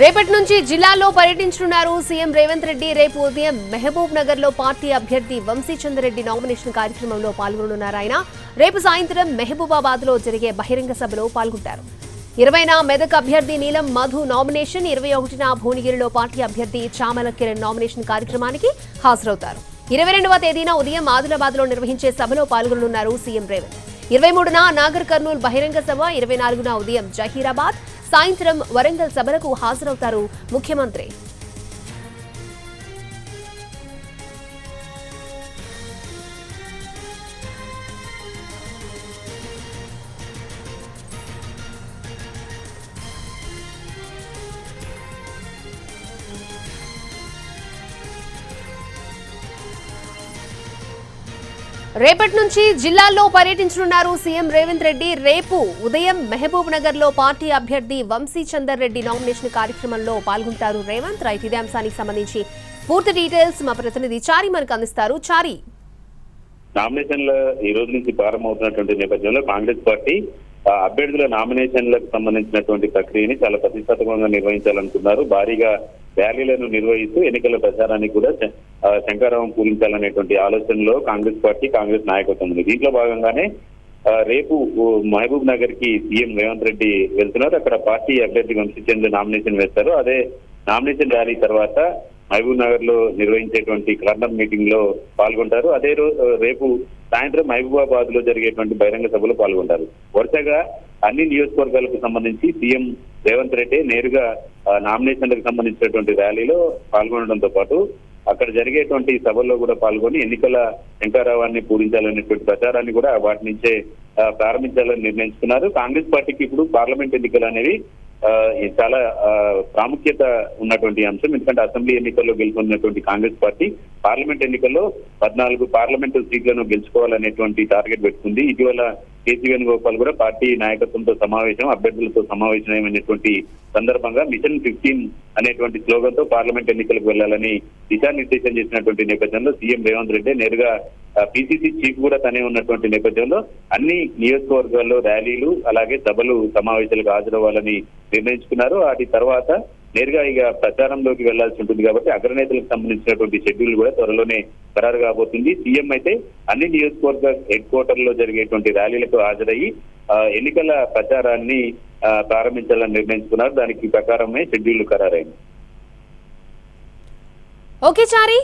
రేపటి నుంచి జిల్లాలో పర్యటించనున్నారు సీఎం రేవంత్ రెడ్డి. రేపు ఉదయం మహబూబ్ నగర్ లో పార్టీ అభ్యర్థి వంశీచంద్రరెడ్డి నామినేషన్ కార్యక్రమంలో పాల్గొననున్నారు. ఆయన రేపు సాయంత్రం మహబూబాబాద్ లో జరిగే బహిరంగ సభలో పాల్గొంటారు. 20న మెదక్ అభ్యర్థి నీలం మధు నామినేషన్, 21న భువనగిరిలో పార్టీ అభ్యర్థి చామల కిరణ్ నామినేషన్ కార్యక్రమానికి హాజరవుతారు. 22వ తేదీన ఉదయం ఆదిలాబాద్ లో నిర్వహించే సభలో పాల్గొననున్నారు సీఎం రేవంత్. 23న నాగర్ కర్నూల్ బహిరంగ సభ, 24న ఉదయం జహీరాబాద్, సాయంత్రం వరంగల్ సభలకు హాజరవుతారు ముఖ్యమంత్రి. రేపటి నుంచి జిల్లాల్లో పర్యటించనున్నారు సీఎం రేవంత్ రెడ్డి. రేపు ఉదయం మహబూబ్ నగర్ లో పార్టీ అభ్యర్థి వంశీచంద్రరెడ్డి నామినేషన్ కార్యక్రమంలో పాల్గొంటారు రేవంత్. రైట్, ఇదే అంశానికి సంబంధించి పూర్తి డీటెయిల్స్ మా ప్రతినిధి చారి మనకు అందిస్తారు. చారి, నామినేషన్ల ఈ రోజు నుంచి ప్రారంభమవుతున్నటువంటి నేపథ్యంలో కాంగ్రెస్ పార్టీ అభ్యర్థుల నామినేషన్లకు సంబంధించినటువంటి ప్రక్రియని చాలా ప్రతిష్టాత్మకంగా నిర్వహించాలనుకున్నారు. భారీగా ర్యాలీలను నిర్వహిస్తూ ఎన్నికల ప్రచారానికి కూడా శంకారావం పూరించాలనేటువంటి ఆలోచనలో కాంగ్రెస్ నాయకత్వం ఉంది. దీంట్లో భాగంగానే రేపు మహబూబ్ నగర్ కి సీఎం రేవంత్ రెడ్డి వెళ్తున్నారు. అక్కడ పార్టీ అభ్యర్థి వంశీచంద్ర నామినేషన్ వేస్తారు. అదే నామినేషన్ ర్యాలీ తర్వాత మహబూబ్ నగర్ లో నిర్వహించేటువంటి కార్నర్ మీటింగ్ లో పాల్గొంటారు. అదే రేపు సాయంత్రం మహబూబాబాద్ లో జరిగేటువంటి బహిరంగ సభలో పాల్గొంటారు. వరుసగా అన్ని నియోజకవర్గాలకు సంబంధించి సీఎం రేవంత్ రెడ్డి నేరుగా నామినేషన్లకు సంబంధించినటువంటి ర్యాలీలో పాల్గొనడంతో పాటు అక్కడ జరిగేటువంటి సభల్లో కూడా పాల్గొని ఎన్నికల శంకారావాన్ని పూరించాలనేటువంటి ప్రచారాన్ని కూడా వాటి నుంచే ప్రారంభించాలని నిర్ణయించుకున్నారు. కాంగ్రెస్ పార్టీకి ఇప్పుడు పార్లమెంట్ ఎన్నికలు అనేవి చాలా ప్రాముఖ్యత ఉన్నటువంటి అంశం. ఎందుకంటే అసెంబ్లీ ఎన్నికల్లో గెలుపొందినటువంటి కాంగ్రెస్ పార్టీ పార్లమెంట్ ఎన్నికల్లో 14 పార్లమెంటు సీట్లను గెలుచుకోవాలనేటువంటి టార్గెట్ పెట్టుకుంది. ఇటీవల కేసీ వేణుగోపాల్ కూడా పార్టీ నాయకత్వంతో అభ్యర్థులతో సమావేశమైనటువంటి సందర్భంగా మిషన్ 15 అనేటువంటి స్లోగన్ తో పార్లమెంట్ ఎన్నికలకు వెళ్లాలని దిశానిర్దేశం చేసినటువంటి నేపథ్యంలో సీఎం రేవంత్ రెడ్డి నేరుగా పిసిసి చీఫ్ కూడా తనే ఉన్నటువంటి నేపథ్యంలో అన్ని నియోజకవర్గాల్లో ర్యాలీలు అలాగే సభలు సమావేశాలకు హాజరవ్వాలని నిర్ణయించుకున్నారు. వాటి తర్వాత నేరుగా ఇక ప్రచారంలోకి వెళ్లాల్సి ఉంటుంది కాబట్టి అగ్రనేతలకు సంబంధించినటువంటి షెడ్యూల్ కూడా త్వరలోనే ఖరారు కాబోతుంది. సీఎం అయితే అన్ని నియోజకవర్గ హెడ్ క్వార్టర్ లో జరిగేటువంటి ర్యాలీలకు హాజరయ్యి ఎన్నికల ప్రచారాన్ని ప్రారంభించాలని నిర్ణయించుకున్నారు. దానికి ప్రకారమే షెడ్యూల్ ఖరారైంది. ఓకే చారి.